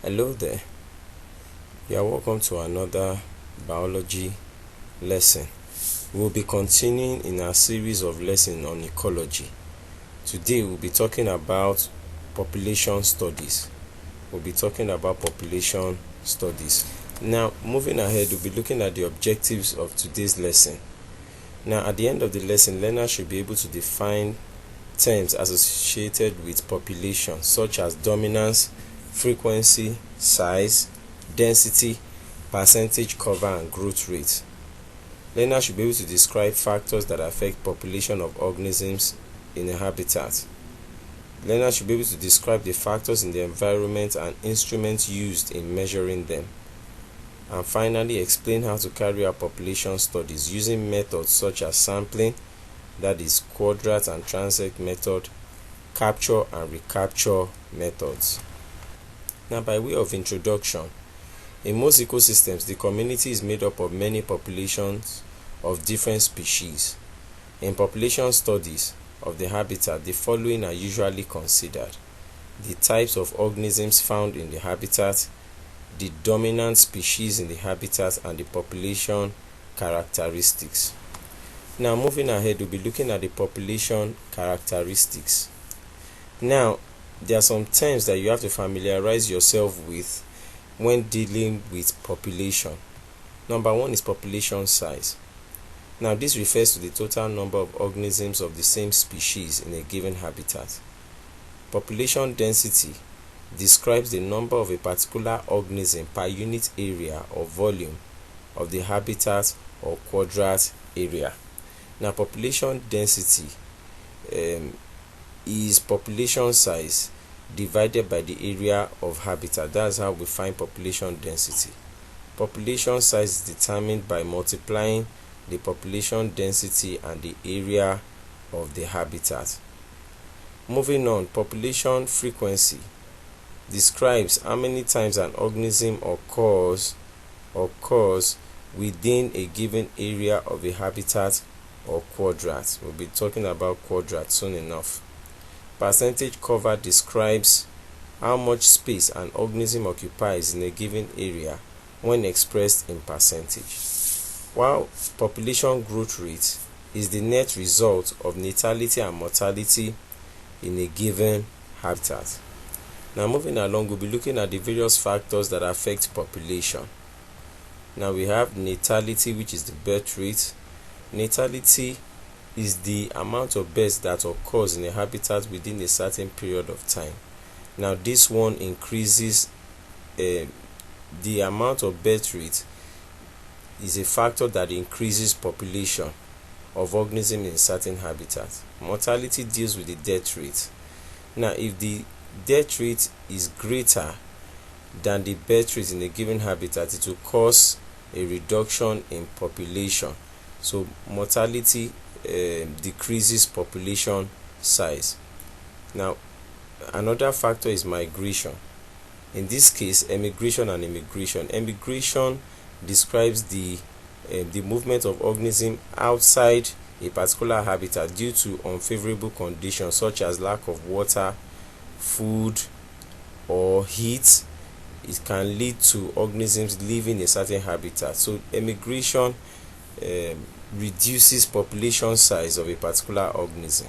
Hello there. You are welcome to another biology lesson. We'll be continuing in our series of lessons on ecology. Today we'll be talking about population studies. Now, moving ahead, we'll be looking at the objectives of today's lesson. Now, at the end of the lesson, learners should be able to define terms associated with population, such as dominance, frequency, size, density, percentage cover, and growth rate. Learners should be able to describe factors that affect population of organisms in a habitat. Learners should be able to describe the factors in the environment and instruments used in measuring them. And finally, explain how to carry out population studies using methods such as sampling, that is Quadrat and TRANSECT method, capture and recapture methods. Now, by way of introduction, in most ecosystems, the community is made up of many populations of different species. In population studies of the habitat, the following are usually considered: the types of organisms found in the habitat, the dominant species in the habitat, and the population characteristics. Now, moving ahead, we'll be looking at the population characteristics. Now, there are some terms that you have to familiarize yourself with when dealing with population. Number one is population size. Now, this refers to the total number of organisms of the same species in a given habitat. Population density describes the number of a particular organism per unit area or volume of the habitat or quadrat area. Now, population density is population size divided by the area of habitat. That's how we find population density. Population size is determined by multiplying the population density and the area of the habitat. Moving on, population frequency describes how many times an organism occurs within a given area of a habitat or quadrat. We'll be talking about quadrats soon enough. Percentage cover describes how much space an organism occupies in a given area when expressed in percentage. While population growth rate is the net result of natality and mortality in a given habitat. Now, moving along, we'll be looking at the various factors that affect population. Now, we have natality, which is the birth rate. Natality is the amount of births that occurs in a habitat within a certain period of time. Now, this one increases the amount of birth rate is a factor that increases population of organisms in a certain habitat. Mortality deals with the death rate. Now, if the death rate is greater than the birth rate in a given habitat, it will cause a reduction in population. So mortality decreases population size. Now, another factor is migration. In this case, emigration and immigration. Emigration describes the movement of organisms outside a particular habitat due to unfavorable conditions such as lack of water, food, or heat. It can lead to organisms leaving a certain habitat. So emigration reduces population size of a particular organism,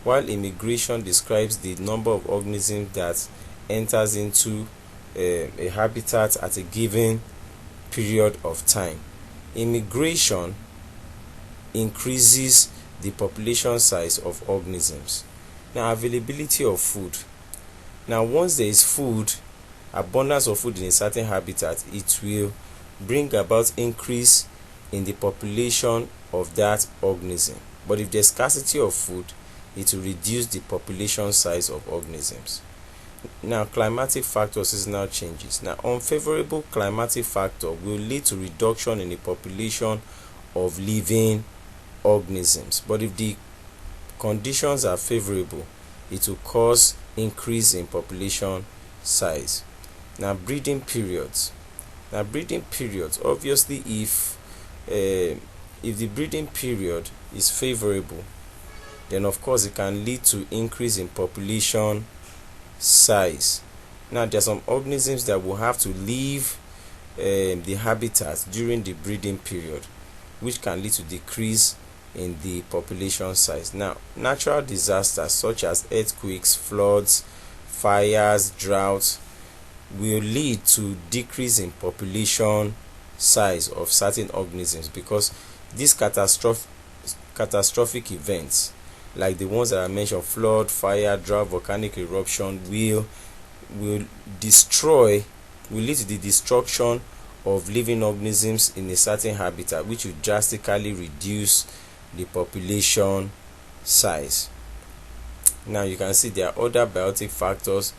while immigration describes the number of organisms that enters into a habitat at a given period of time. Immigration increases the population size of organisms. Now, availability of food. Now, once there is food, abundance of food in a certain habitat, it will bring about increase in the population of that organism. But if there's scarcity of food, it will reduce the population size of organisms. Now, climatic factors, seasonal changes. Now, unfavorable climatic factor will lead to reduction in the population of living organisms. But if the conditions are favorable, it will cause increase in population size. Now, breeding periods. Now, breeding periods, obviously, if the breeding period is favorable, then of course it can lead to increase in population size. Now there are some organisms that will have to leave the habitat during the breeding period, which can lead to decrease in the population size. Now natural disasters such as earthquakes, floods, fires, droughts will lead to decrease in population size of certain organisms, because these catastrophic events like the ones that I mentioned, flood, fire, drought, volcanic eruption, will lead to the destruction of living organisms in a certain habitat, which will drastically reduce the population size. Now you can see there are other biotic factors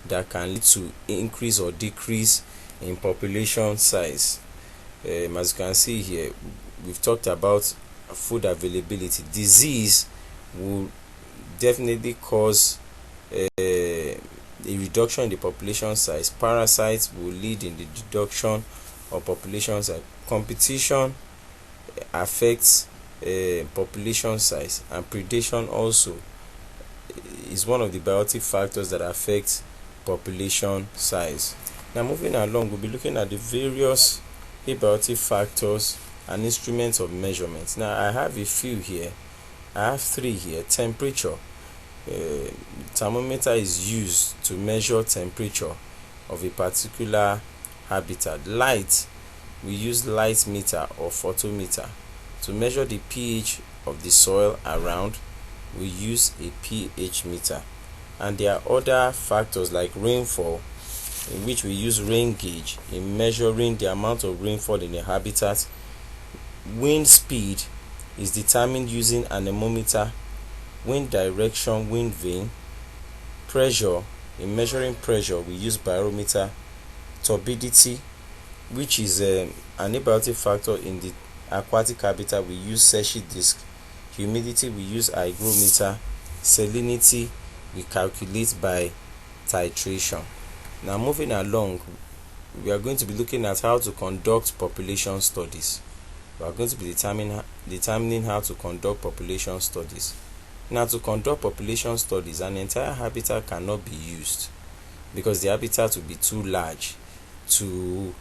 that can lead to increase or decrease in population size. As you can see here, we've talked about food availability. Disease will definitely cause a reduction in the population size. Parasites will lead in the reduction of population size. Competition affects population size, and predation also is one of the biotic factors that affect population size. Now moving along, we'll be looking at the various abiotic factors and instruments of measurement. Now I have a few here. I have 3 here. Temperature. Thermometer is used to measure temperature of a particular habitat. Light, we use light meter or photometer. To measure the pH of the soil around, we use a pH meter. And there are other factors like rainfall, in which we use rain gauge in measuring the amount of rainfall in a habitat. Wind speed is determined using anemometer. Wind direction, wind vane. Pressure, in measuring pressure we use barometer. Turbidity, which is an abiotic factor in the aquatic habitat, we use Secchi disc. Humidity, we use hygrometer. Salinity, we calculate by titration. Now moving along, we are going to be looking at how to conduct population studies. We are going to be determining how to conduct population studies. Now to conduct population studies, an entire habitat cannot be used, because the habitat will be too large to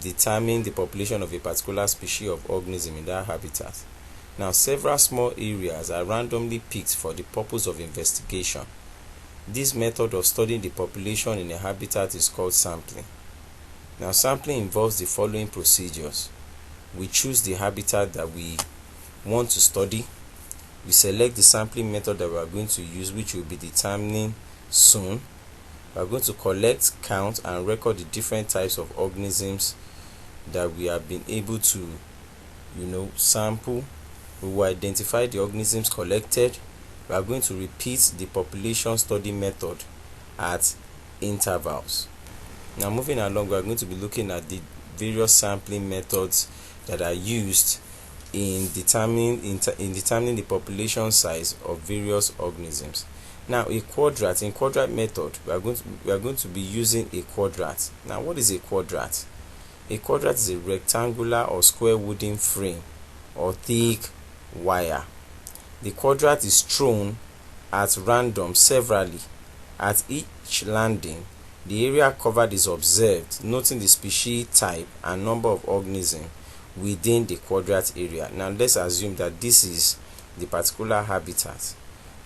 determine the population of a particular species of organism in that habitat. Now several small areas are randomly picked for the purpose of investigation. This method of studying the population in a habitat is called sampling. Now sampling involves the following procedures. We choose the habitat that we want to study. We select the sampling method that we are going to use, which will be determining soon. We are going to collect, count, and record the different types of organisms that we have been able to sample. We will identify the organisms collected. We are going to repeat the population study method at intervals. Now moving along, we are going to be looking at the various sampling methods that are used in determining the population size of various organisms. Now in quadrat method, we are going to be using a quadrat. Now what is a quadrat? A quadrat is a rectangular or square wooden frame or thick wire. The quadrat is thrown at random severally. At each landing, the area covered is observed, noting the species type and number of organisms within the quadrat area. Now let's assume that this is the particular habitat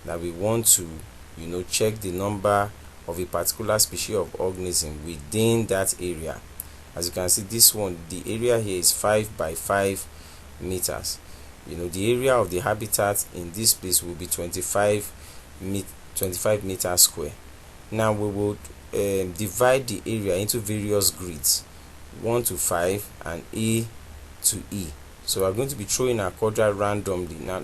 that we want to check the number of a particular species of organism within that area. As you can see, this one, the area here is 5 by 5 meters. The area of the habitat in this place will be 25 meters square. Now we will divide the area into various grids, 1 to 5 and A to E. So we're going to be throwing our quadrat randomly. Now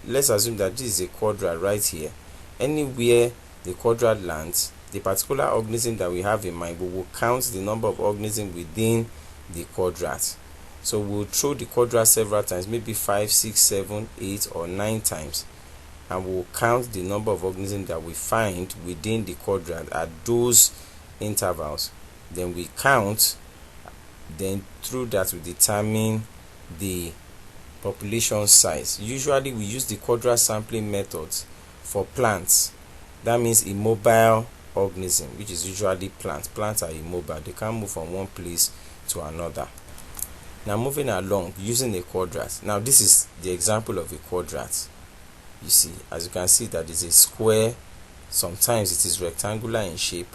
let's assume that this is a quadrat right here. Anywhere the quadrat lands, the particular organism that we have in mind, we will count the number of organisms within the quadrat. So we'll throw the quadrat several times, maybe 5, 6, 7, 8 or 9 times, and we'll count the number of organisms that we find within the quadrat at those intervals. Then we count, then through that we determine the population size. Usually we use the quadrat sampling methods for plants. That means immobile organism, which is usually plants. Plants are immobile, they can't move from one place to another. Now moving along using a quadrat. Now this is the example of a quadrat. You see, as you can see, that is a square. Sometimes it is rectangular in shape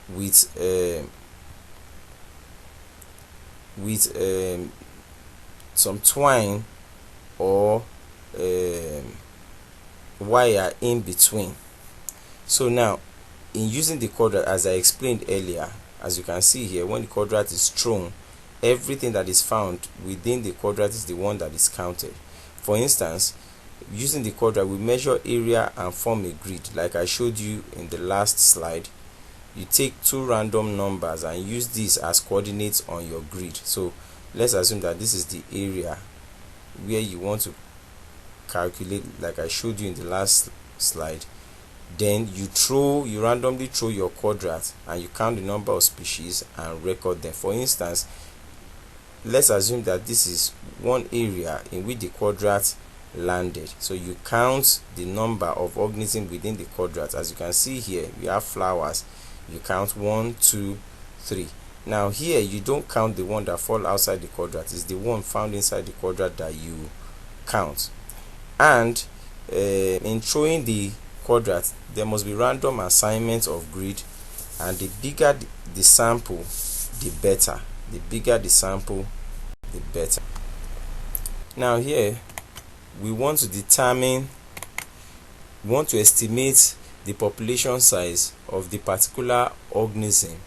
with some twine or wire in between. So now, in using the quadrat, as I explained earlier, as you can see here, when the quadrat is thrown, everything that is found within the quadrat is the one that is counted. For instance, using the quadrat, we measure area and form a grid. Like I showed you in the last slide, you take two random numbers and use these as coordinates on your grid. So let's assume that this is the area where you want to calculate, like I showed you in the last slide. Then you randomly throw your quadrat and you count the number of species and record them. For instance, let's assume that this is one area in which the quadrat landed. So you count the number of organisms within the quadrat. As you can see here, we have flowers. You count 1, 2, 3. Now here you don't count the one that fall outside the quadrat. It's the one found inside the quadrat that you count. And in throwing the quadrat, there must be random assignments of grid, and the bigger the sample, the better. The bigger the sample, the better. Now here we want to estimate the population size of the particular organism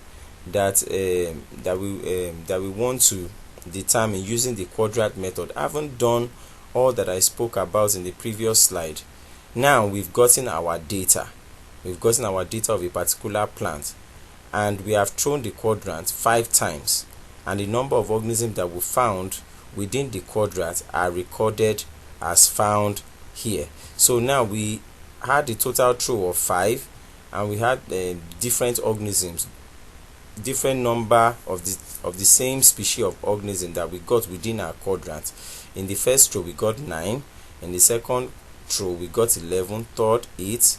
that we want to determine using the quadrat method. I haven't done all that I spoke about in the previous slide. Now we've gotten our data. We've gotten our data of a particular plant, and we have thrown the quadrant 5 times, and the number of organisms that we found within the quadrat are recorded as found here. So now we had a total throw of 5, and we had different organisms, different number of the same species of organism that we got within our quadrant. In the first throw we got 9, in the second throw we got 11, third 8,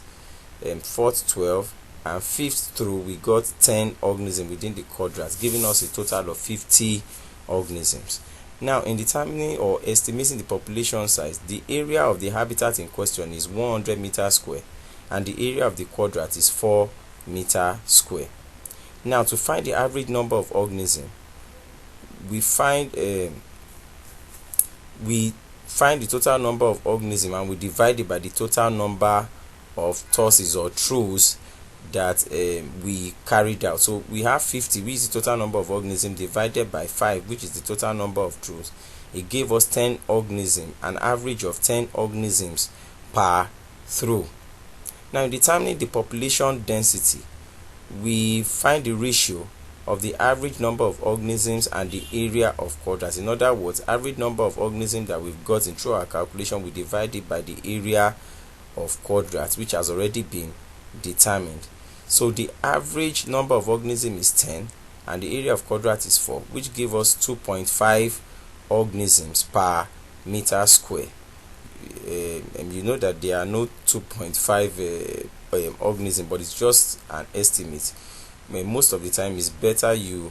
fourth 12, and fifth throw we got 10 organisms within the quadrat, giving us a total of 50 organisms. Now, in determining or estimating the population size, the area of the habitat in question is 100 meters square, and the area of the quadrat is 4 meters square. Now, to find the average number of organisms, we find the total number of organisms, and we divide it by the total number of tosses or throws that we carried out. So we have 50, which is the total number of organisms, divided by 5, which is the total number of throws. It gave us 10 organisms, an average of 10 organisms per throw. Now, in determining the population density, we find the ratio of the average number of organisms and the area of quadrats. In other words, average number of organisms that we've gotten through our calculation, we divide it by the area of quadrats, which has already been determined. So the average number of organisms is 10, and the area of quadrat is 4, which give us 2.5 organisms per meter square. And you know that there are no 2.5 organisms, but it's just an estimate. Most of the time it's better you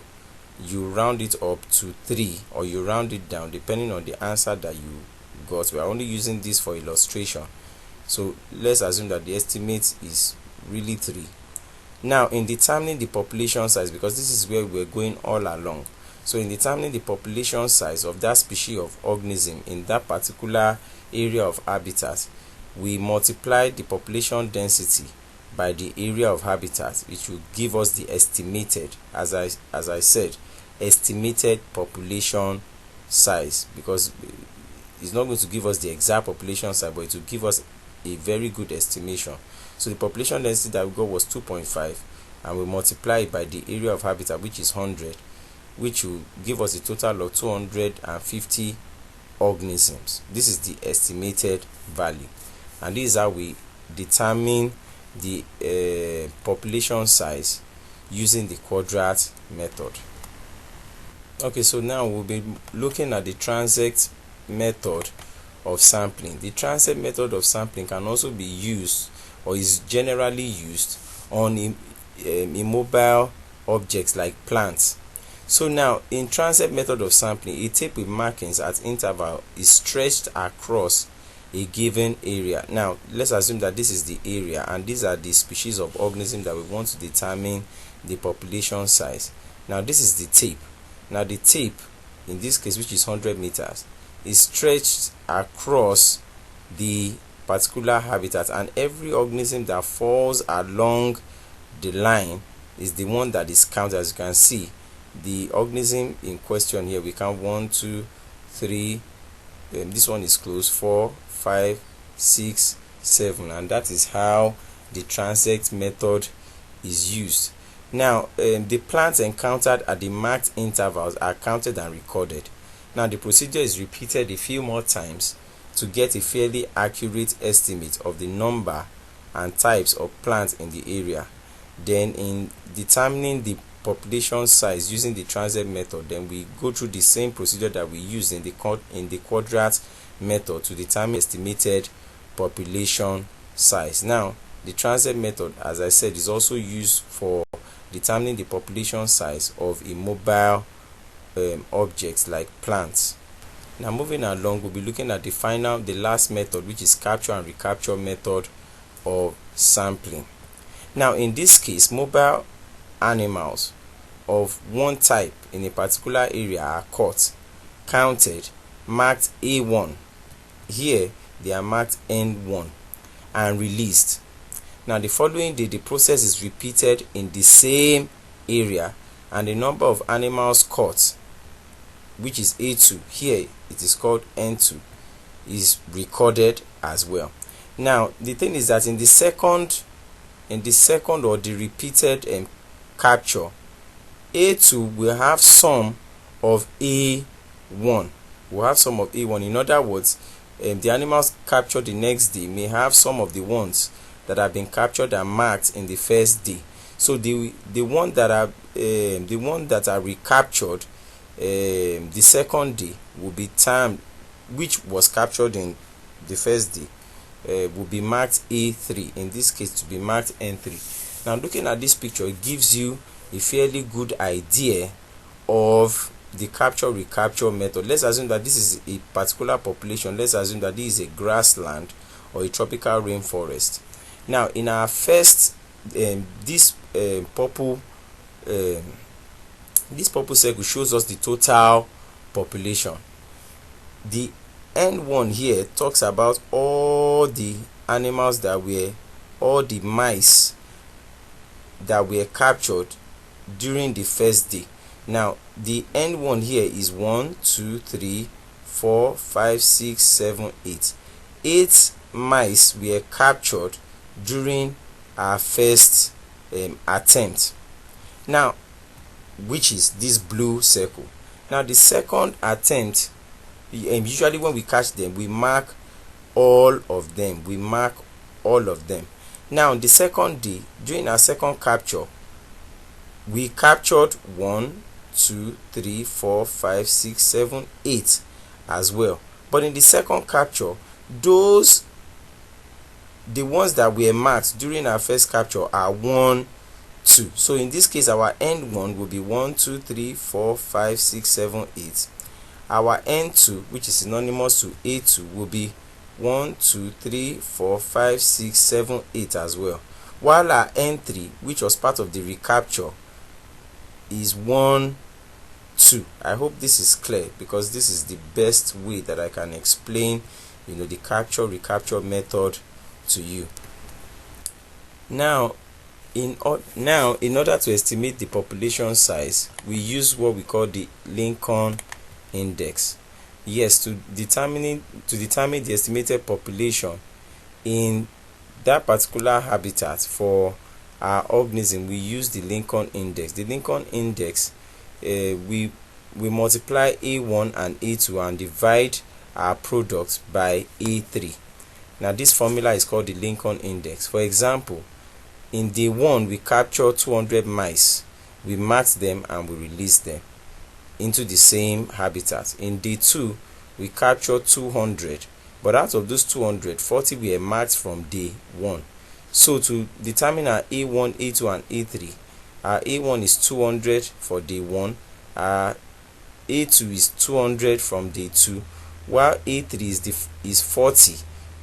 round it up to 3, or you round it down depending on the answer that you got. We are only using this for illustration, so let's assume that the estimate is really 3. Now, in determining the population size, because this is where we're going all along, so in determining the population size of that species of organism in that particular area of habitat, we multiply the population density by the area of habitat, which will give us the estimated, as I said, estimated population size, because it's not going to give us the exact population size, but it will give us a very good estimation. So the population density that we got was 2.5, and we multiply it by the area of habitat, which is 100, which will give us a total of 250 organisms. This is the estimated value, and this is how we determine the population size using the quadrat method. Okay, so now we'll be looking at the TRANSECT method of sampling. The TRANSECT method of sampling can also be used, or is generally used, on immobile objects like plants. So now in TRANSECT method of sampling, a tape with markings at interval is stretched across a given area. Now let's assume that this is the area and these are the species of organisms that we want to determine the population size. Now this is the tape. Now the tape in this case, which is 100 meters, is stretched across the particular habitat, and every organism that falls along the line is the one that is counted. As you can see, the organism in question here, we count 1, 2, 3, this one is close, 4, 5, 6, 7, and that is how the TRANSECT method is used. Now the plants encountered at the marked intervals are counted and recorded. Now the procedure is repeated a few more times to get a fairly accurate estimate of the number and types of plants in the area. Then in determining the population size using the TRANSECT method, then we go through the same procedure that we use in the Quadrat method to determine estimated population size. Now the TRANSECT method, as I said, is also used for determining the population size of immobile objects like plants. Now moving along, we'll be looking at the last method, which is capture and recapture method of sampling. Now in this case, mobile animals of one type in a particular area are caught, counted, marked A1, here they are marked N1, and released. Now the following day, the process is repeated in the same area, and the number of animals caught, which is A2, here it is called N2, is recorded as well. Now the thing is that in the second or the repeated capture, A2 will have some of A1. In other words, the animals captured the next day may have some of the ones that have been captured and marked in the first day. So the one that are recaptured the second day will be termed, which was captured in the first day, will be marked A3, in this case to be marked N3. Now looking at this picture, it gives you a fairly good idea of the capture recapture method. Let's assume that this is a particular population. Let's assume that this is a grassland or a tropical rainforest. Now in our first this purple circle shows us the total population. The N1 here talks about all the animals all the mice that were captured during the first day. Now the N1 here is 1, 2, 3, 4, 5, 6, 7, 8. 8 mice were captured during our first attempt. Now, which is this blue circle. Now the second attempt, usually when we catch them, we mark all of them. Now the second day, during our second capture, we captured 1, 2, 3, 4, 5, 6, 7, 8 as well. But in the second capture, the ones that were marked during our first capture are 1, 2. So in this case, our N1 will be 1, 2, 3, 4, 5, 6, 7, 8. Our N2, which is synonymous to A2, will be 1, 2, 3, 4, 5, 6, 7, 8 as well. While our N3, which was part of the recapture, is 1, 2. I hope this is clear, because this is the best way that I can explain the capture recapture method to you. Now in order to estimate the population size, we use what we call the Lincoln index. Yes, to determine the estimated population in that particular habitat for our organism, we use the Lincoln index. The Lincoln index, we multiply A1 and A2 and divide our product by A3. Now this formula is called the Lincoln index. For example, in day 1 we captured 200 mice, we marked them and we released them into the same habitat. In day 2 we captured 200, but out of those 200, 40 were marked from day 1. So to determine our A1, A2 and A3, our A1 is 200 for day 1, our A2 is 200 from day 2, while A3 is 40,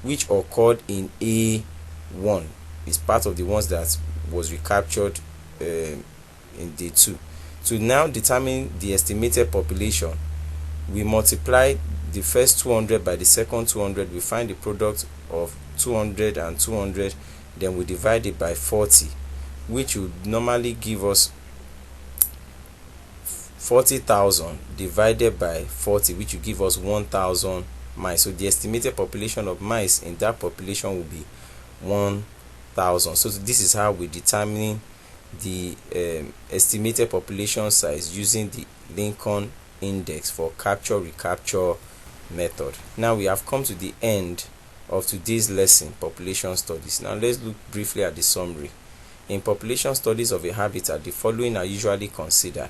which occurred in A1. It's part of the ones that was recaptured in day 2. To now determine the estimated population, we multiply the first 200 by the second 200, we find the product of 200 and 200, then we divide it by 40, which would normally give us 40,000 divided by 40, which will give us 1,000 mice. So the estimated population of mice in that population will be 1,000. So this is how we determine the estimated population size using the Lincoln index for capture recapture method. Now we have come to the end of today's lesson, population studies. Now let's look briefly at the summary. In population studies of a habitat, the following are usually considered: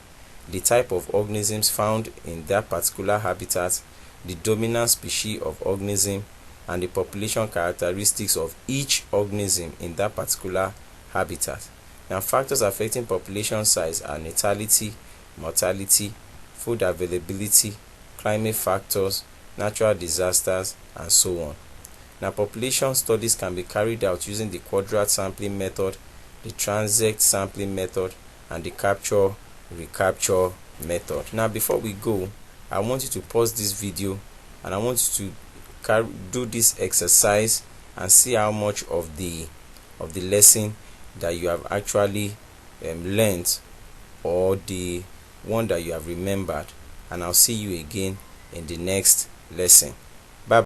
the type of organisms found in that particular habitat, the dominant species of organism, and the population characteristics of each organism in that particular habitat. Now, factors affecting population size are natality, mortality, food availability, climate factors, natural disasters, and so on. Now, population studies can be carried out using the Quadrat sampling method, the TRANSECT sampling method, and the capture recapture method. Now, before we go, I want you to pause this video and I want you to do this exercise and see how much of the lesson that you have actually learned, or the one that you have remembered. And I'll see you again in the next lesson. Bye.